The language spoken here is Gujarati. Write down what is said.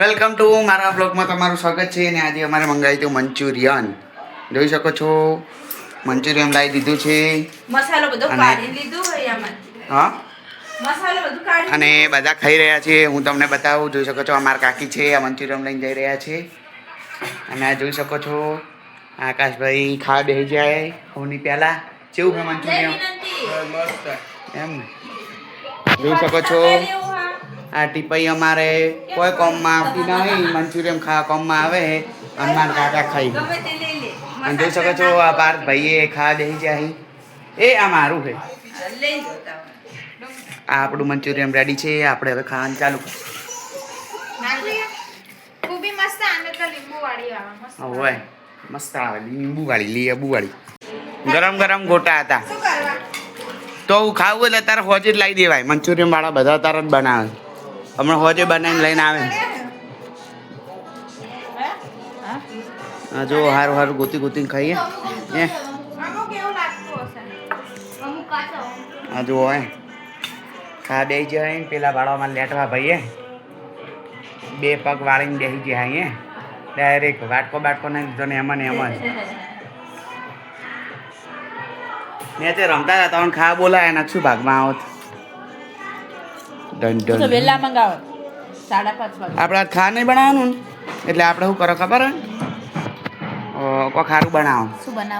વેલકમ ટુ મારા બ્લોગમાં તમારું સ્વાગત છે. અને આજે અમારે મંગાવ્યું હતું મંચુરિયન. જોઈ શકો છો મંચુરિયન લાવી દીધું છે. મસાલો બધો કાઢી લીધો હોય આમાં. હા, મસાલો બધો કાઢી અને બધા ખાઈ રહ્યા છે. હું તમને બતાવું. જોઈ શકો છો અમારા કાકી છે, આ મંચુરિયન લઈને જઈ રહ્યા છે. અને આ જોઈ શકો છો આકાશભાઈ ખાવા બેસી જાય હોની પહેલા. કેવું છે મંચુરિયન? એમ ને જોઈ શકો છો આ ટીપાઈ અમારે કોઈ કોમમાં આવતી નહીં. મંચુરિયન ખાવા કોમમાં આવે અને મારા કાકા ખાઈ. ગમે તે લઈ લે. અને જોઈ શકો છો આ પાર્થ ભાઈએ ખાવા બેસી જાય. એ આ મારું છે. લઈ જતા આ આપણું મંચુરિયન રેડી છે. આપણે હવે ખાવાનું ચાલુ ખૂબી મસ્ત આને તો લીંબુ વાળી આવે મસ્ત. હોય મસ્ત આવે. લીંબુ વાળી લીંબુ વાળી ગરમ ગરમ ગોટા હતા. શું કરવા? તો હું ખાવું એટલે તારે હોજે જ લાવી દેવાય. મંચુરિયન વાળા બધા તારા જ બનાવે. હમણાં હોજે બનાવીને લઈને આવે. હા જો સારું સારું ગોતી ગોતીને ખાઈએ. અમુક એવું લાગતું હશે. અમુક કાચો. હા જો હોય ખા બે જાય ને પેલા વાળામાં લેટવા ભાઈએ બે પગ વાળીને બેસી જાય અહીંયા ડાયરેક્ટ વાટકો બાટકો નાખી દીધો ને એમાં ને એમાં જ. મેં તે રમતા હતા તમને ખા બોલાય ને શું ભાગમાં આવો તો વેલા મંગાવો 5:30 વાગે. આપણે ખા નહીં બનાવવાનું ને એટલે આપણે શું કરો ખબર હે કોઈ ખારું બનાવો. શું બનાવો?